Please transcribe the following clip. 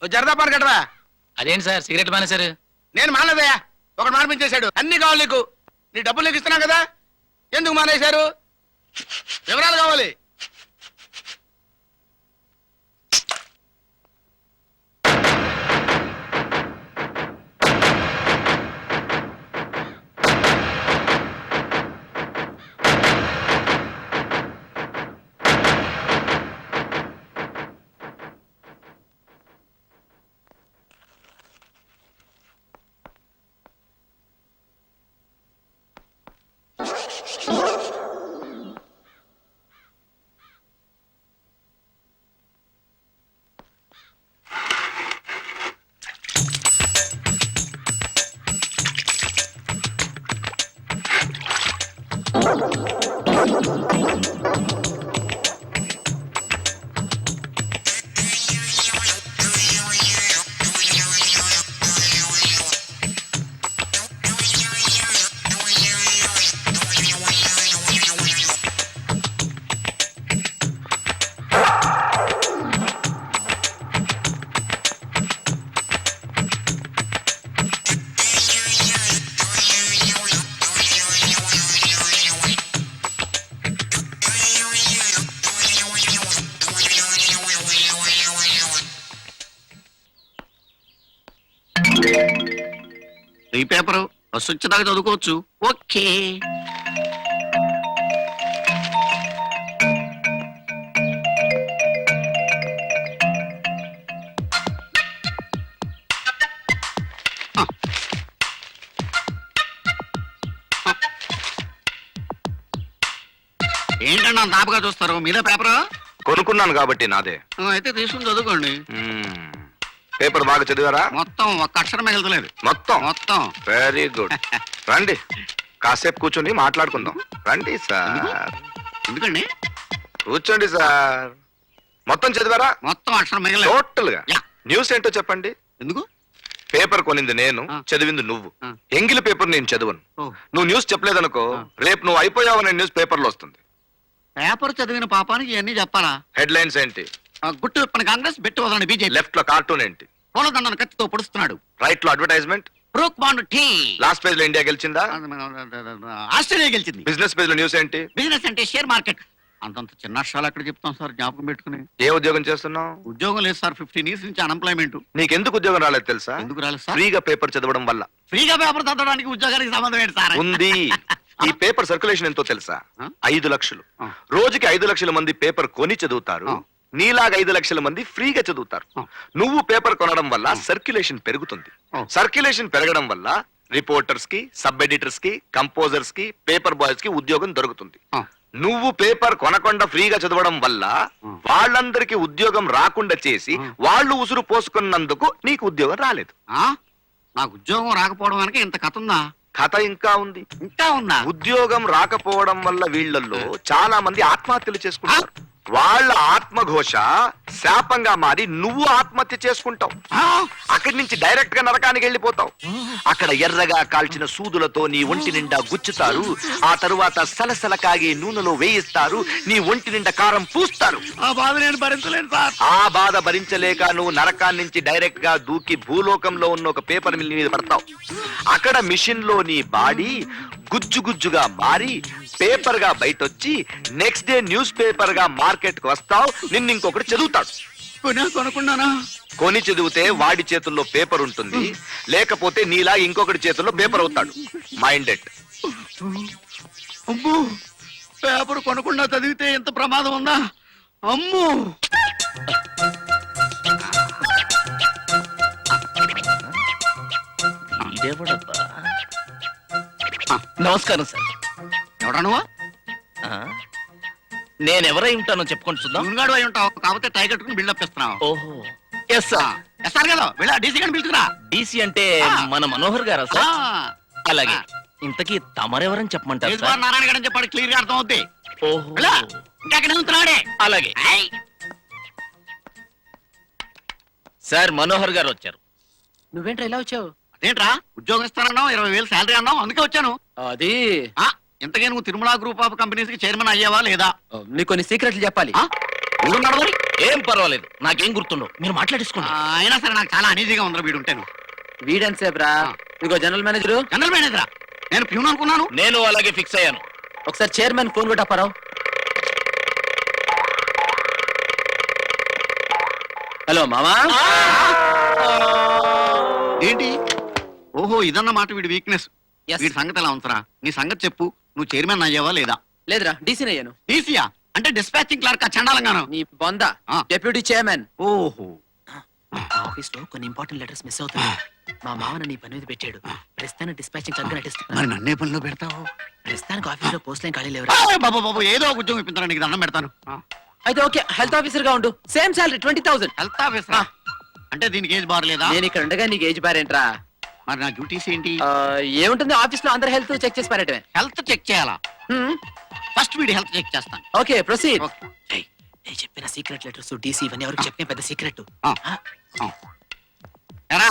Zarda pan కట్టరా. అదేంటి sir cigarette మానేశారు? నేను మానదయ్యా, ఒకడు మానిపించేశాడు. అన్ని కావాలి నీకు, నీ డబ్బులు నీకు ఇస్తున్నా కదా, ఎందుకు మానేశారు? వివరాలు కావాలి. ఈ పేపరు బస్సు వచ్చేదాకా చదువుకోవచ్చు. ఓకే. ఏంటన్నా దాపగా చూస్తారు? మీదే పేపరు? కొనుక్కున్నాను కాబట్టి నాదే. అయితే తీసుకుని చదువుకోండి. పేపర్ బాగా చదివారా? మొత్తం ఒక్క అక్షరం మిగలలేదు. మొత్తం మొత్తం. Very good. రండి, కాసేపు కూర్చొని మాట్లాడుకుందాం. రండి సార్. ఎందుకండి? కూర్చోండి సార్. మొత్తం చదివారా? మొత్తం అక్షరం మిగలలేదు. టోటల్ గా. యా. న్యూస్ ఏంటో చెప్పండి. ఎందుకు? పేపర్ కొనింది నేను, చదివింది నువ్వు. ఎంగిలి పేపర్ నేను చదవను. నువ్వు న్యూస్ చెప్పలేదనుకో, రేపు నువ్వు అయిపోయావనే న్యూస్ పేపర్ లో వస్తుంది. పేపర్ చదివిన పాపానికి ఇవన్నీ చెప్పాలా? హెడ్ లైన్స్ ఏంటి? గుట్టు విప్పని కాంగ్రెస్, బెట్టు వదలని బీజేపీ. లెఫ్ట్ లో కార్టూన్ ఏంటి? పూలదండను కత్తితో పొడుస్తున్నాడు. రైట్ లో advertisement. Brooke Bond tea. Last page లో ఇండియా గెలిచిందా? ఆస్ట్రేలియా గెలిచింది. బిజినెస్ పేజ్ లో న్యూస్ ఏంటి? బిజినెస్ అంటే షేర్ మార్కెట్. అంతంత చిన్న అక్షరాలు ఎక్కడ చెప్తాం సార్, జ్ఞాపకం పెట్టుకుని. ఏ ఉద్యోగం చేస్తున్నావు? ఉద్యోగం లేదు సార్, 15 years నుంచి అన్ఎంప్లాయ్మెంట్. నీకెందుకు ఉద్యోగం రాలేదు తెలుసా? ఎందుకు రాలేదు సార్? ఫ్రీగా పేపర్ చదవడం వల్ల. ఫ్రీగా పేపర్ చదవడానికి ఉద్యోగానికి సంబంధం ఏంటి సార్? ఉంది. ఈ పేపర్ సర్క్యులేషన్ ఎంతో తెలుసా? 5 లక్షలు. రోజుకి 5 లక్షల మంది పేపర్ కొని చదువుతారు. నీలాగా 5 లక్షల మంది ఫ్రీగా చదువుతారు. నువ్వు పేపర్ కొనడం వల్ల సర్క్యులేషన్ పెరుగుతుంది. సర్క్యులేషన్ పెరగడం వల్ల రిపోర్టర్స్ కి, సబ్ ఎడిటర్స్ కి, కంపోజర్స్ కి, పేపర్ బాయ్స్ కి ఉద్యోగం దొరుకుతుంది. నువ్వు పేపర్ కొనకుండా ఫ్రీగా చదవడం వల్ల వాళ్ళందరికీ ఉద్యోగం రాకుండా చేసి వాళ్ళు ఉసురు పోసుకున్నందుకు నీకు ఉద్యోగం రాలేదు. నాకు ఉద్యోగం రాకపోవడం వెనక ఇంత కథ ఉందా? కథ ఇంకా ఉంది. ఇంకా ఉందా? ఉద్యోగం రాకపోవడం వల్ల వీళ్ళల్లో చాలా మంది ఆత్మహత్యలు చేసుకుంటారు. వాళ్ళ ఆత్మఘోష శాపంగా మారి నువ్వు ఆత్మహత్య చేసుకుంటావు. అక్కడి నుంచి డైరెక్ట్ గా నరకానికి వెళ్ళిపోతావు. అక్కడ ఎర్రగా కాల్చిన సూదులతో నీ ఒంటి నిండా గుచ్చుతారు. ఆ తరువాత సలసల కాగే నూనెలో వేయిస్తారు. నీ ఒంటి నిండా కారం పూస్తారు. ఆ బాధ నేను భరించలేను సార్. ఆ బాధ భరించలేక నువ్వు నరకాన్ని నుంచి డైరెక్ట్ గా దూకి భూలోకంలో ఉన్న ఒక పేపర్ మిల్ మీద పడతావు. అక్కడ మిషన్ లో నీ బాడీ గుజ్జు గుజ్జుగా మారి పేపర్ గా బయటొచ్చి నెక్స్ట్ డే న్యూస్ పేపర్ గా మార్కెట్ కు వస్తావు. నిన్ను ఇంకొకటి చదువుతాడు. కొనుక్కున్నానా? కొని చదివితే వాడి చేతుల్లో పేపర్ ఉంటుంది, లేకపోతే నీలా ఇంకొకటి చేతుల్లో పేపర్ అవుతాడు. మైండెడ్. అమ్మో, పేపర్ కొనకుండా చదివితే ఎంత ప్రమాదం ఉందా? అమ్మో. నమస్కారం సార్. ఎవడా నువ్వు? నేనెవరై ఉంటానో చెప్పుకొని చూద్దాం. నువ్వుగాడు అయి ఉంటావు, కాకపోతే టై కట్టుకుని బిల్డప్ ఇస్తున్నావు. ఓహో, ఎస్ సార్. ఎస్ఆర్ కదా, వెళ్ళా డీసీ గారిని పిలుచుకురా. డీసీ అంటే మన మనోహర్ గారా సార్? అలాగే. ఇంతకీ తమరెవరని చెప్పమంటారు సార్? నారాయణ గారు అని చెప్పాడు, క్లియర్ గా అర్థం అవుద్ది. ఓహో, ఇంకా ఉంటున్నాడే. అలాగే సార్. మనోహర్ గారు వచ్చారు. నువ్వేంట్రా ఇలా వచ్చావు? అదేంట్రా, ఉద్యోగం ఇస్తానన్నావు, 20,000 శాలరీ అన్నావు, అందుకే వచ్చాను. అది ఇంతకే నువ్వు తిరుమల గ్రూప్ ఆఫ్ కంపెనీస్ కి చైర్మన్ అయ్యావా లేదా? నీకు కొన్ని సీక్రెట్లు చెప్పాలి. ఉండున్నాడు మరి ఏం పర్వాలేదు నాకేం గుర్తుండవు మీరు మాట్లాడేసుకోండి అయినా సరే నాకు చాలా అనీజీగా ఉందిరా వీడు ఉంటాను వీడెంతసేపు రా ఇదిగో జనరల్ మేనేజరు జనరల్ మేనేజరా నేను ప్యూన్ అనుకున్నాను నేను అలాగే ఫిక్స్ అయ్యాను. ఒకసారి చైర్మన్ ఫోన్ కూడా అప్పారావు. హలో మామా. ఏంటి ఓహో ఇదన్నమాట వీడి వీక్నెస్ Yes. వీడి సంగతి ఎలా ఉంచరా నీ సంగతి చెప్పు నువ్వు చైర్మన్ అయ్యావా లేదా లేదురా డీసీని అయ్యాను. టీసీయా అంటే డిస్పాచింగ్ క్లర్క్ చండాలంగాను నీ బొంద ఆ. Deputy chairman. ఓహో ఆఫీస్ లో కొన్ని ఇంపార్టెంట్ లెటర్స్ మిస్ అవుతున్నాయి. మా మామని నీ పని మీద పెట్టాడు. ప్రస్తుతానికి డిస్పాచింగ్ క్లర్క్ మరి నటిస్తున్నాను. నన్నే పనిలో పెడతావు ప్రస్తుతానికి ఆఫీస్ లో పోస్ట్ లైన్ ఖాళీ లేవురా. బాబు బాబు ఏదో ఒక ఉద్యోగం ఇప్పించారా నీకు దండం పెడతాను అయితే ఓకే హెల్త్ ఆఫీసర్ గా ఉండు. Same salary 20,000. హెల్త్ ఆఫీసర్ అంటే దీనికి ఏజ్ బార్ లేదా నేను ఇక్కడ ఉండగా నీకు ఏజ్ బారేంట్రా? మరి నా డ్యూటీస్ ఏంటి ఏముంటుంది ఆఫీస్ లో అందరు హెల్త్ చెక్ చేసి పారటమే. హెల్త్ చెక్ చేయాలా ఫస్ట్ వీడి హెల్త్ చెక్ చేస్తాను ఓకే ప్రొసీడ్. Okay. నేను చెప్పిన సీక్రెట్ లెటర్స్ డీసీ ఇవన్నీ ఎవరికి చెప్పిన పెద్ద సీక్రెట్. ఎరా